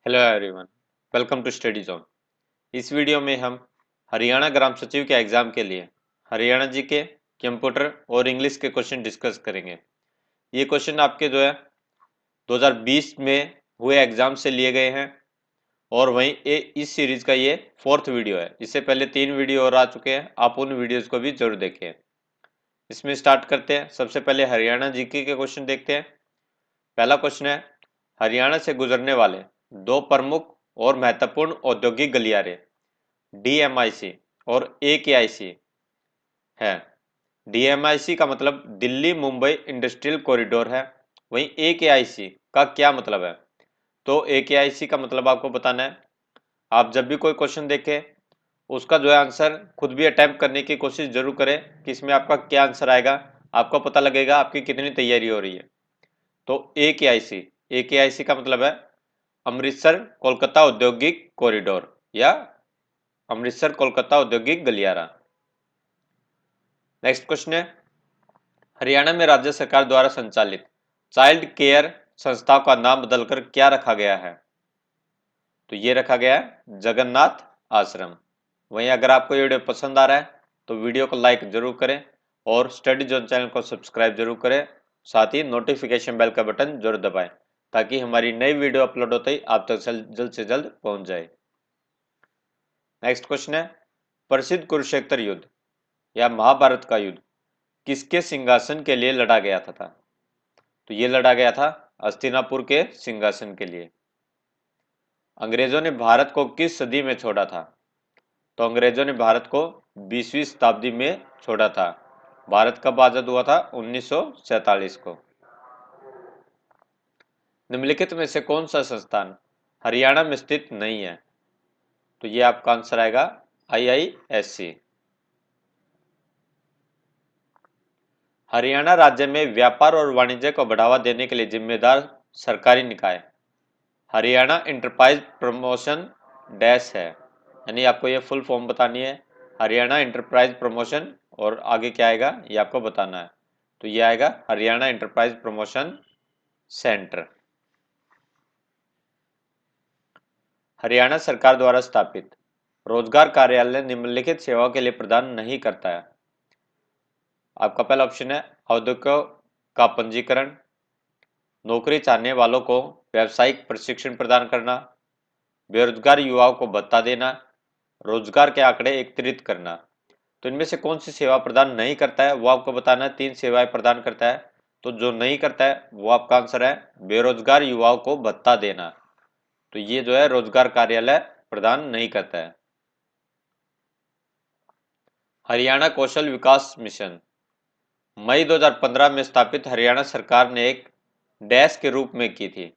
Hello everyone, welcome to study zone. इस video में हम हरियाणा ग्राम सचिव के एग्जाम के लिए हरियाणा जी के कंप्यूटर और इंग्लिश के क्वेश्चन डिस्कस करेंगे। ये क्वेश्चन आपके जो है 2020 में हुए एग्जाम से लिए गए हैं और वहीं इस सीरीज का ये फोर्थ वीडियो है। इससे पहले 3 वीडियो और आ चुके हैं, आप उन वीडियोज को भी जरूर देखें। इसमें स्टार्ट करते हैं। सबसे पहले हरियाणा जीके के क्वेश्चन देखते हैं। पहला क्वेश्चन है, हरियाणा से गुजरने वाले दो प्रमुख और महत्वपूर्ण औद्योगिक गलियारे डीएमआईसी और एकेआईसी है। डीएमआईसी का मतलब दिल्ली मुंबई इंडस्ट्रियल कॉरिडोर है। वहीं एकेआईसी का क्या मतलब है? तो एकेआईसी का मतलब आपको बताना है। आप जब भी कोई क्वेश्चन देखें उसका जो है आंसर खुद भी अटेम्प्ट करने की कोशिश जरूर करें कि इसमें आपका क्या आंसर आएगा। आपको पता लगेगा आपकी कितनी तैयारी हो रही है। तो एकेआईसी का मतलब है अमृतसर कोलकाता औद्योगिक कॉरिडोर या अमृतसर कोलकाता औद्योगिक गलियारा। नेक्स्ट क्वेश्चन है, हरियाणा में राज्य सरकार द्वारा संचालित चाइल्ड केयर संस्थाओं का नाम बदलकर क्या रखा गया है? तो ये रखा गया है जगन्नाथ आश्रम। वहीं अगर आपको ये वीडियो पसंद आ रहा है तो वीडियो को लाइक जरूर करें और स्टडी जोन चैनल को सब्सक्राइब जरूर करें। साथ ही नोटिफिकेशन बेल का बटन जरूर दबाएं ताकि हमारी नई वीडियो अपलोड होते ही आप तक जल्द से जल्द पहुंच जाए। नेक्स्ट क्वेश्चन है, प्रसिद्ध कुरुक्षेत्र युद्ध या महाभारत का युद्ध किसके सिंहासन के लिए लड़ा गया था? तो ये लड़ा गया था हस्तिनापुर के सिंहासन के लिए। अंग्रेजों ने भारत को किस सदी में छोड़ा था? तो अंग्रेजों ने भारत को 20वीं शताब्दी में छोड़ा था। भारत कब आजाद हुआ था? 1947 को। निम्नलिखित में से कौन सा संस्थान हरियाणा में स्थित नहीं है? तो ये आपका आंसर आएगा आईआईएससी। हरियाणा राज्य में व्यापार और वाणिज्य को बढ़ावा देने के लिए जिम्मेदार सरकारी निकाय हरियाणा इंटरप्राइज प्रमोशन डैश है। यानी आपको ये फुल फॉर्म बतानी है, हरियाणा इंटरप्राइज प्रमोशन, और आगे क्या आएगा ये आपको बताना है। तो ये आएगा Haryana enterprise promotion centre. Haryana सरकार द्वारा स्थापित रोजगार कार्यालय निम्नलिखित सेवाओं के लिए प्रदान नहीं करता है। आपका पहला ऑप्शन है औद्योगिकों का पंजीकरण, नौकरी चाहने वालों को व्यावसायिक प्रशिक्षण प्रदान करना, बेरोजगार युवाओं को भत्ता देना, रोजगार के आंकड़े एकत्रित करना। तो इनमें से कौन सी सेवा प्रदान नहीं करता है वो आपको बताना है। 3 सेवाएं प्रदान करता है, तो जो नहीं करता है वो आपका आंसर है बेरोजगार युवाओं को भत्ता देना। तो ये जो है रोजगार कार्यालय प्रदान नहीं करता है। हरियाणा कौशल विकास मिशन मई 2015 में स्थापित हरियाणा सरकार ने एक डैश के रूप में की थी।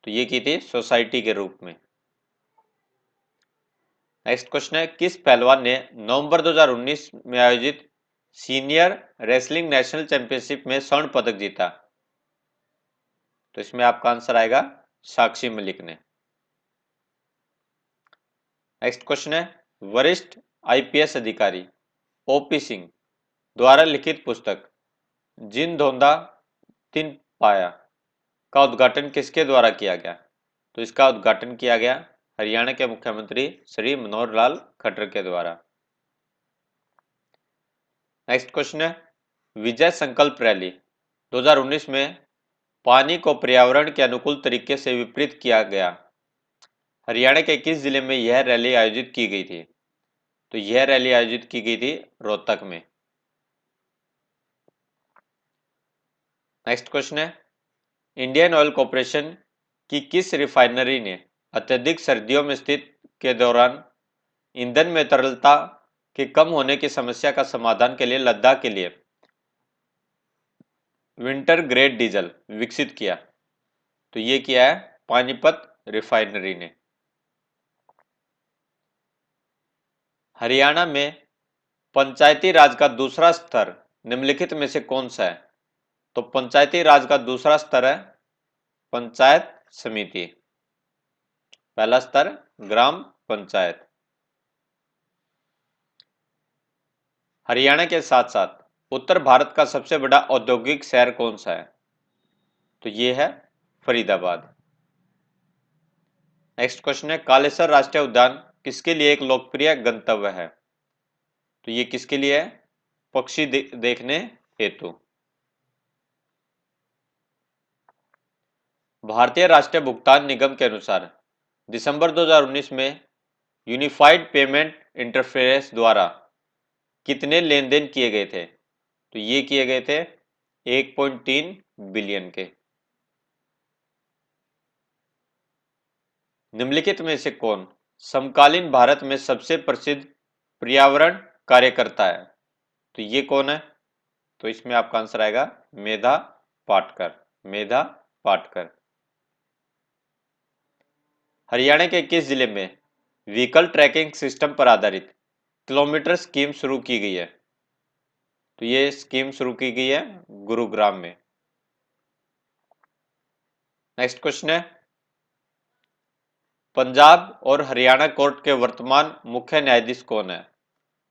तो ये की थी सोसाइटी के रूप में। नेक्स्ट क्वेश्चन है, किस पहलवान ने नवंबर 2019 में आयोजित सीनियर रेसलिंग नेशनल चैंपियनशिप में स्वर्ण पदक जीता? तो इसमें आपका आंसर आएगा साक्षी मलिक ने। नेक्स्ट क्वेश्चन है, वरिष्ठ आईपीएस अधिकारी ओपी सिंह द्वारा लिखित पुस्तक जिन धोंदा तिन पाया का उद्घाटन किसके द्वारा किया गया? तो इसका उद्घाटन किया गया हरियाणा के मुख्यमंत्री श्री मनोहर लाल खट्टर के द्वारा। नेक्स्ट क्वेश्चन है, विजय संकल्प रैली 2019 में पानी को पर्यावरण के अनुकूल तरीके से विपरीत किया गया हरियाणा के किस जिले में यह रैली आयोजित की गई थी? तो यह रैली आयोजित की गई थी रोहतक में। नेक्स्ट क्वेश्चन है, इंडियन ऑयल कॉर्पोरेशन की किस रिफाइनरी ने अत्यधिक सर्दियों में स्थिति के दौरान ईंधन में तरलता के कम होने की समस्या का समाधान के लिए लद्दाख के लिए विंटर ग्रेड डीजल विकसित किया? तो ये किया है पानीपत रिफाइनरी ने। हरियाणा में पंचायती राज का दूसरा स्तर निम्नलिखित में से कौन सा है? तो पंचायती राज का दूसरा स्तर है पंचायत समिति, पहला स्तर ग्राम पंचायत। हरियाणा के साथ साथ उत्तर भारत का सबसे बड़ा औद्योगिक शहर कौन सा है? तो ये है फरीदाबाद। नेक्स्ट क्वेश्चन है, कालेसर राष्ट्रीय उद्यान किसके लिए एक लोकप्रिय गंतव्य है? तो ये किसके लिए है? पक्षी देखने हेतु। भारतीय राष्ट्रीय भुगतान निगम के अनुसार दिसंबर 2019 में यूनिफाइड पेमेंट इंटरफेस द्वारा कितने लेन देन किए गए थे? तो ये किए गए थे 1.3 बिलियन के। निम्नलिखित में से कौन समकालीन भारत में सबसे प्रसिद्ध पर्यावरण कार्यकर्ता है? तो ये कौन है? तो इसमें आपका आंसर आएगा मेधा पाटकर। मेधा पाटकर। हरियाणा के किस जिले में व्हीकल ट्रैकिंग सिस्टम पर आधारित किलोमीटर स्कीम शुरू की गई है? तो ये स्कीम शुरू की गई है गुरुग्राम में। नेक्स्ट क्वेश्चन है, पंजाब और हरियाणा कोर्ट के वर्तमान मुख्य न्यायाधीश कौन है?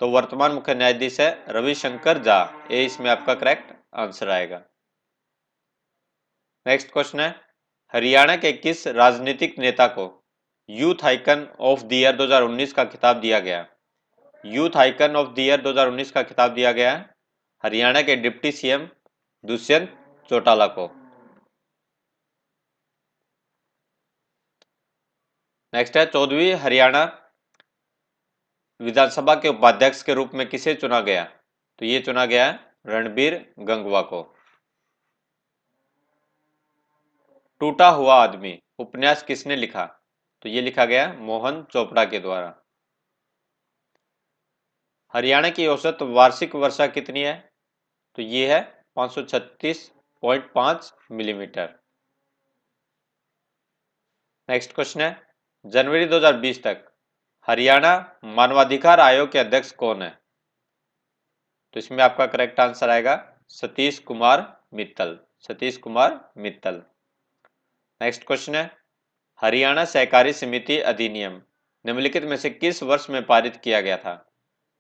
तो वर्तमान मुख्य न्यायाधीश है रविशंकर झा। ये इसमें आपका करेक्ट आंसर आएगा। नेक्स्ट क्वेश्चन है, हरियाणा के किस राजनीतिक नेता को youth icon of the year 2019 का खिताब दिया गया? Youth icon of the year 2019 का खिताब दिया गया है हरियाणा के डिप्टी सीएम दुष्यंत चौटाला को। नेक्स्ट है, 14वीं हरियाणा विधानसभा के उपाध्यक्ष के रूप में किसे चुना गया? तो ये चुना गया है रणबीर गंगवा को। टूटा हुआ आदमी उपन्यास किसने लिखा? तो ये लिखा गया मोहन चोपड़ा के द्वारा। हरियाणा की औसत वार्षिक वर्षा कितनी है? तो ये है 536.5 मिलीमीटर। नेक्स्ट क्वेश्चन है, जनवरी 2020 तक हरियाणा मानवाधिकार आयोग के अध्यक्ष कौन है? तो इसमें आपका करेक्ट आंसर आएगा सतीश कुमार मित्तल। सतीश कुमार मित्तल। नेक्स्ट क्वेश्चन है, हरियाणा सहकारी समिति अधिनियम निम्नलिखित में से किस वर्ष में पारित किया गया था?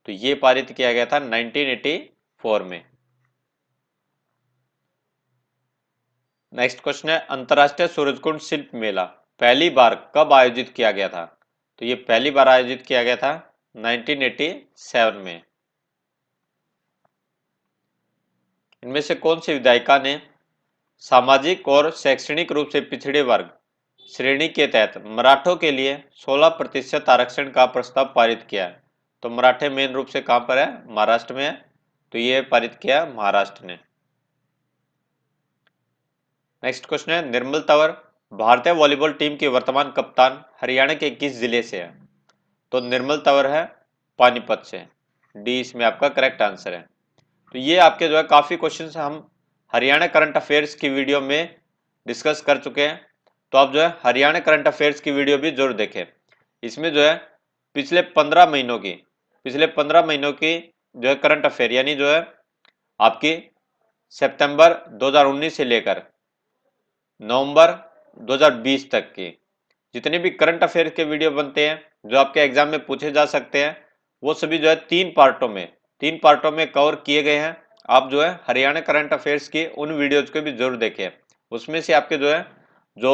तो ये पारित किया गया था 1984 में। नेक्स्ट क्वेश्चन है, अंतरराष्ट्रीय सूरजकुंड शिल्प मेला पहली बार कब आयोजित किया गया था? तो ये पहली बार आयोजित किया गया था 1987 में। इनमें से कौन सी विधायिका ने सामाजिक और शैक्षणिक रूप से पिछड़े वर्ग श्रेणी के तहत मराठों के लिए 16% आरक्षण का प्रस्ताव पारित किया है? तो मराठे मेन रूप से कहां पर है? महाराष्ट्र में है। तो ये पारित किया महाराष्ट्र ने। नेक्स्ट क्वेश्चन है, निर्मल तंवर भारतीय वॉलीबॉल टीम की वर्तमान कप्तान हरियाणा के किस जिले से है? तो निर्मल तंवर है पानीपत से। डी इसमें आपका करेक्ट आंसर है। तो ये आपके जो है काफी क्वेश्चंस हम हरियाणा करंट अफेयर्स की वीडियो में डिस्कस कर चुके हैं। तो आप जो है हरियाणा करंट अफेयर्स की वीडियो भी जरूर देखें। इसमें जो है पिछले 15 महीनों की जो है करंट अफेयर यानी जो है आपकी सितंबर 2019 से लेकर नवंबर 2020 तक की जितने भी करंट अफेयर के वीडियो बनते हैं जो आपके एग्जाम में पूछे जा सकते हैं वो सभी जो है तीन पार्टों में कवर किए गए हैं। आप जो है हरियाणा करंट अफेयर्स की उन वीडियोज को भी जरूर देखें। उसमें से आपके जो है जो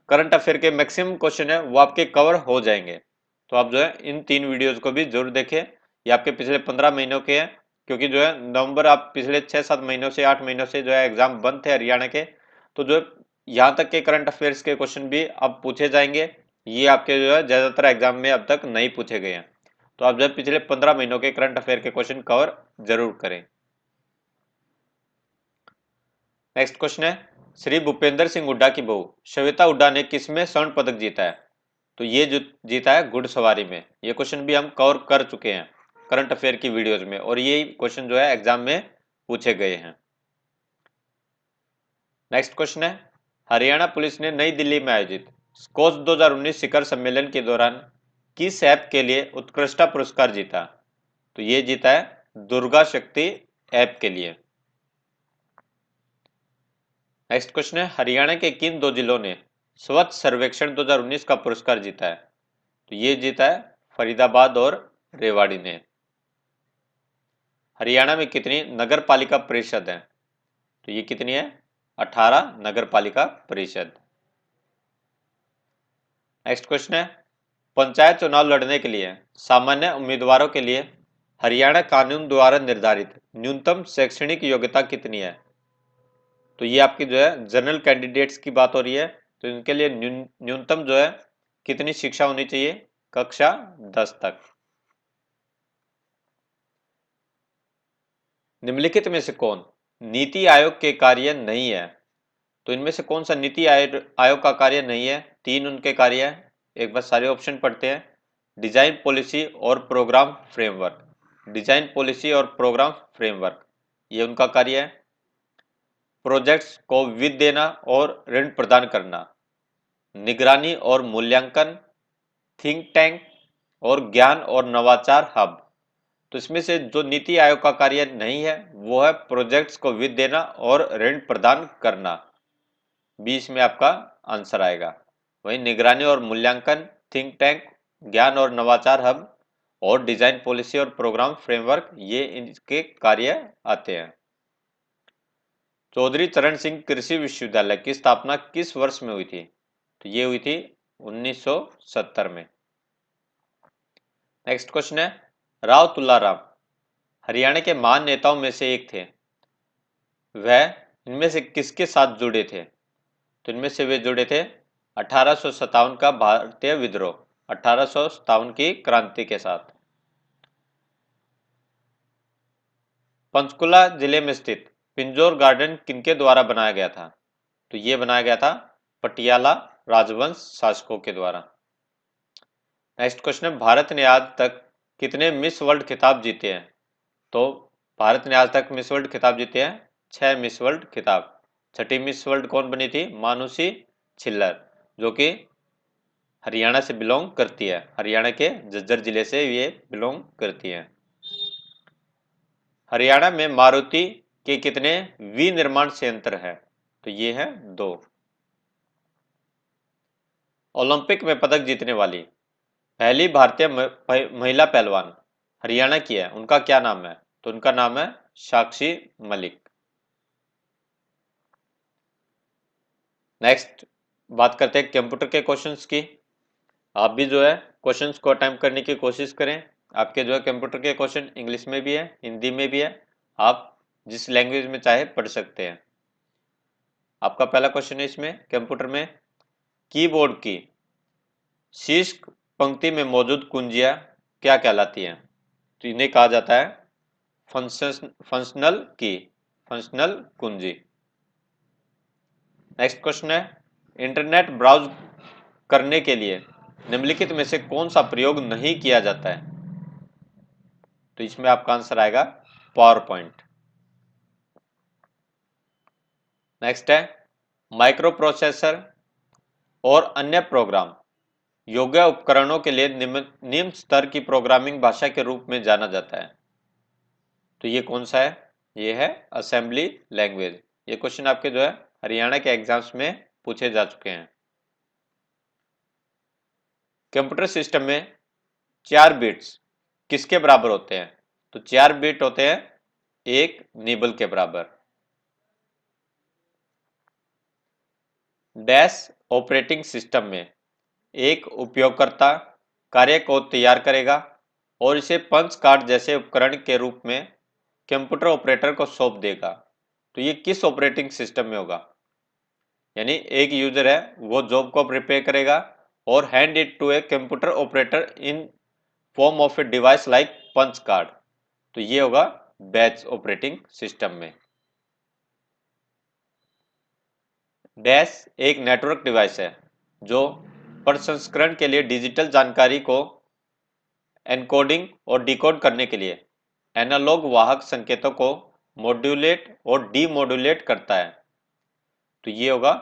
करंट अफेयर के मैक्सिमम क्वेश्चन है वो आपके कवर हो जाएंगे। तो आप जो है इन तीन वीडियोज को भी जरूर देखें। ये आपके पिछले 15 महीनों के हैं क्योंकि जो है नवंबर आप पिछले 6-7 महीनों से 8 महीनों से जो है एग्जाम बंद थे हरियाणा के। तो जो यहाँ तक के करंट अफेयर्स के क्वेश्चन भी अब पूछे जाएंगे। ये आपके जो है ज्यादातर एग्जाम में अब तक नहीं पूछे गए हैं। तो आप जो है पिछले 15 महीनों के करंट अफेयर के क्वेश्चन कवर जरूर करें। नेक्स्ट क्वेश्चन है, श्री भूपेंद्र सिंह हुड्डा की बहू श्वेता हुड्डा ने किसमें स्वर्ण पदक जीता है? तो ये जो जीता है घुड़सवारी में। ये क्वेश्चन भी हम कवर कर चुके हैं करंट अफेयर की वीडियोज में और ये क्वेश्चन जो है एग्जाम में पूछे गए हैं। नेक्स्ट क्वेश्चन है, हरियाणा पुलिस ने नई दिल्ली में आयोजित स्कोच 2019 शिखर सम्मेलन के दौरान किस ऐप के लिए उत्कृष्टता पुरस्कार जीता? तो ये जीता है दुर्गा शक्ति ऐप के लिए। नेक्स्ट क्वेश्चन है, हरियाणा के किन दो जिलों ने स्वच्छ सर्वेक्षण 2019 का पुरस्कार जीता है? तो ये जीता है फरीदाबाद और रेवाड़ी ने। हरियाणा में कितनी नगर पालिका परिषद है? तो ये कितनी है? 18 नगर पालिका परिषद। नेक्स्ट क्वेश्चन है, पंचायत चुनाव लड़ने के लिए सामान्य उम्मीदवारों के लिए हरियाणा कानून द्वारा निर्धारित न्यूनतम शैक्षणिक योग्यता कितनी है? तो ये आपकी जो है जनरल कैंडिडेट्स की बात हो रही है, तो इनके लिए न्यूनतम जो है कितनी शिक्षा होनी चाहिए? कक्षा 10 तक। निम्नलिखित में से कौन नीति आयोग के कार्य नहीं है? तो इनमें से कौन सा नीति आयोग का कार्य नहीं है? 3 उनके कार्य है, एक बार सारे ऑप्शन पढ़ते हैं। डिजाइन पॉलिसी और प्रोग्राम फ्रेमवर्क, डिजाइन पॉलिसी और प्रोग्राम फ्रेमवर्क ये उनका कार्य है। प्रोजेक्ट्स को वित्त देना और ऋण प्रदान करना, निगरानी और मूल्यांकन, थिंक टैंक और ज्ञान और नवाचार हब। तो इसमें से जो नीति आयोग का कार्य नहीं है वो है प्रोजेक्ट्स को वित्त देना और ऋण प्रदान करना, 20 में आपका आंसर आएगा। वहीं निगरानी और मूल्यांकन, थिंक टैंक, ज्ञान और नवाचार हब और डिजाइन पॉलिसी और प्रोग्राम फ्रेमवर्क ये इनके कार्य आते हैं। चौधरी चरण सिंह कृषि विश्वविद्यालय की स्थापना किस वर्ष में हुई थी? तो ये हुई थी 1970 में। नेक्स्ट क्वेश्चन है, राव तुलाराम हरियाणा के महान नेताओं में से एक थे, वह इनमें से किसके साथ जुड़े थे? तो इनमें से वे जुड़े थे 1857 का भारतीय विद्रोह, 1857 की क्रांति के साथ। पंचकुला जिले में स्थित पिंजौर गार्डन किनके द्वारा बनाया गया था? तो ये बनाया गया था पटियाला राजवंश शासकों के द्वारा। नेक्स्ट क्वेश्चन है, भारत ने आज तक कितने मिस वर्ल्ड खिताब जीते हैं? तो भारत ने आज तक मिस वर्ल्ड खिताब जीते हैं 6 मिस वर्ल्ड खिताब। छठी मिस वर्ल्ड कौन बनी थी? मानुषी छिल्लर, जो कि हरियाणा से बिलोंग करती है, हरियाणा के झज्जर जिले से ये बिलोंग करती हैं। हरियाणा में मारुति के कितने विनिर्माण संयंत्र है? तो ये है 2। ओलंपिक में पदक जीतने वाली पहली भारतीय महिला पहलवान हरियाणा की है, उनका क्या नाम है? तो उनका नाम है साक्षी मलिक। नेक्स्ट बात करते हैं कंप्यूटर के क्वेश्चंस की। आप भी जो है क्वेश्चंस को अटेम्प्ट करने की कोशिश करें। आपके जो है कंप्यूटर के क्वेश्चन इंग्लिश में भी है, हिंदी में भी है, आप जिस लैंग्वेज में चाहे पढ़ सकते हैं। आपका पहला क्वेश्चन है इसमें कंप्यूटर में, कीबोर्ड की शीर्ष पंक्ति में मौजूद कुंजियां क्या कहलाती हैं? तो इन्हें कहा जाता है फंक्शनल की, फंक्शनल कुंजी। नेक्स्ट क्वेश्चन है, इंटरनेट ब्राउज करने के लिए निम्नलिखित में से कौन सा प्रयोग नहीं किया जाता है? तो इसमें आपका आंसर आएगा पावर पॉइंट। नेक्स्ट है, माइक्रो प्रोसेसर और अन्य प्रोग्राम योग्य उपकरणों के लिए निम्न स्तर की प्रोग्रामिंग भाषा के रूप में जाना जाता है। तो ये कौन सा है? ये है असेंबली लैंग्वेज। ये क्वेश्चन आपके जो है हरियाणा के एग्जाम्स में पूछे जा चुके हैं। कंप्यूटर सिस्टम में 4 बिट्स किसके बराबर होते हैं? तो 4 बिट होते हैं 1 निबल के बराबर। डैश ऑपरेटिंग सिस्टम में एक उपयोगकर्ता कार्य को तैयार करेगा और इसे पंच कार्ड जैसे उपकरण के रूप में कंप्यूटर ऑपरेटर को सौंप देगा। तो ये किस ऑपरेटिंग सिस्टम में होगा? यानी एक यूजर है वो जॉब को प्रिपेयर करेगा और hand it to a computer operator in form of a device like punch card. तो ये होगा बैच ऑपरेटिंग सिस्टम में। डैश एक नेटवर्क डिवाइस है जो प्रसंस्करण के लिए डिजिटल जानकारी को एनकोडिंग और डिकोड करने के लिए एनालॉग वाहक संकेतों को मॉड्यूलेट और डीमॉड्यूलेट करता है। तो ये होगा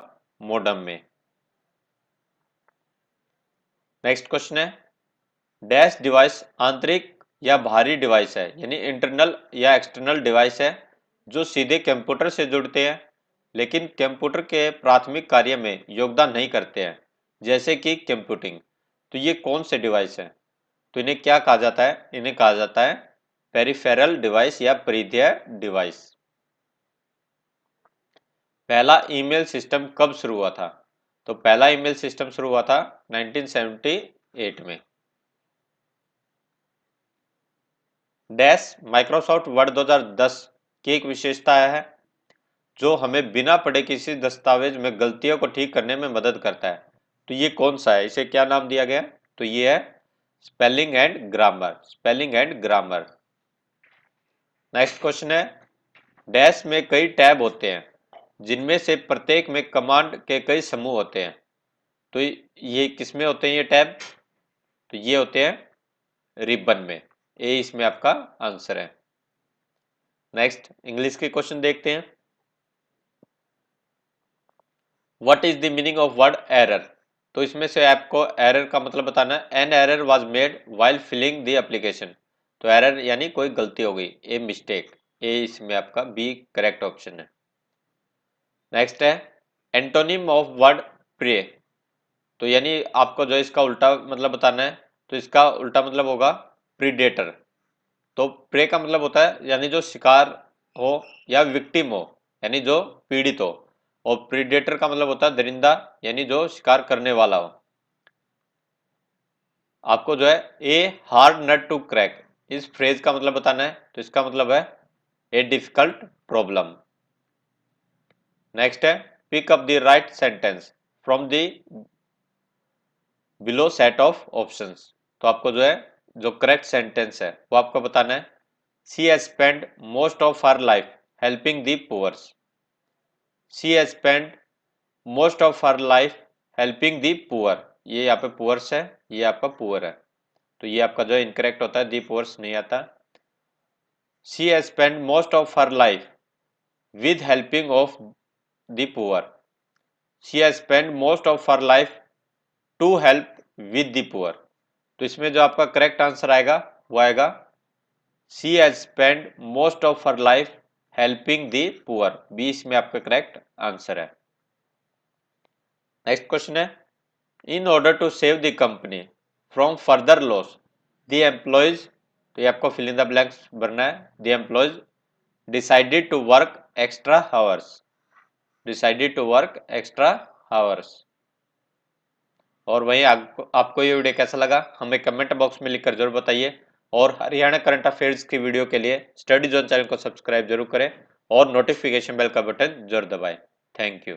मोडम में। नेक्स्ट क्वेश्चन है, डैश डिवाइस आंतरिक या बाहरी डिवाइस है, यानी इंटरनल या एक्सटर्नल डिवाइस है जो सीधे कंप्यूटर से जुड़ते हैं लेकिन कंप्यूटर के प्राथमिक कार्य में योगदान नहीं करते हैं, जैसे कि कंप्यूटिंग। तो ये कौन से डिवाइस है? तो इन्हें क्या कहा जाता है? इन्हें कहा जाता है पेरिफेरल डिवाइस या परिधीय डिवाइस। पहला ईमेल सिस्टम कब शुरू हुआ था? तो पहला ईमेल सिस्टम शुरू हुआ था 1978 में। डैश माइक्रोसॉफ्ट वर्ड 2010 की एक विशेषता है जो हमें बिना पढ़े किसी दस्तावेज में गलतियों को ठीक करने में मदद करता है। तो ये कौन सा है, इसे क्या नाम दिया गया? तो ये है spelling and grammar. Spelling and grammar. Next question है, डैश में कई टैब होते हैं जिनमें से प्रत्येक में कमांड के कई समूह होते हैं। तो ये किसमें होते हैं ये टैब? तो ये होते हैं रिबन में। ए इसमें आपका आंसर है। नेक्स्ट इंग्लिश के क्वेश्चन देखते हैं। What is the meaning of word error? तो इसमें से आपको एरर का मतलब बताना है। An error was made while filling the application. तो एरर यानी कोई गलती हो गई, ए मिस्टेक। ए इसमें आपका बी करेक्ट ऑप्शन है। नेक्स्ट है एंटोनिम ऑफ वर्ड प्रे। तो यानी आपको जो इसका उल्टा मतलब बताना है, तो इसका उल्टा मतलब होगा प्रीडेटर। तो प्रे का मतलब होता है यानी जो शिकार हो या विक्टिम हो, यानी जो पीड़ित हो। और प्रीडेटर का मतलब होता है दरिंदा, यानी जो शिकार करने वाला हो। आपको जो है a hard nut to crack इस फ्रेज का मतलब बताना है, तो इसका मतलब है ए डिफिकल्ट प्रॉब्लम। नेक्स्ट है pick up the right sentence from the below set of options. तो आपको जो है जो करेक्ट सेंटेंस है वो आपको बताना है। She has spend most of her life helping the poors. She has spend most of her life helping the poor. ये यहाँ पे पुअर्स है, ये आपका पुअर है। तो ये आपका जो है इनकरेक्ट होता है, दी पुअर्स नहीं आता। She has spend most of her life with helping of the poor. She has spend most of her life to help with the poor. तो इसमें जो आपका करेक्ट आंसर आएगा वो आएगा she has spend most of her life helping the poor. B इसमें आपका correct answer है। नेक्स्ट क्वेश्चन है in order to save the company from further loss the employees. तो ये आपको फिल इन द ब्लैंक्स भरना है। The employees decided to work extra hours. Decided to work extra hours. और वहीं आपको ये वीडियो कैसा लगा हमें कमेंट बॉक्स में लिखकर जरूर बताइए। और हरियाणा करंट अफेयर्स की वीडियो के लिए स्टडी जोन चैनल को सब्सक्राइब जरूर करें और नोटिफिकेशन बेल का बटन जरूर दबाएं। Thank you.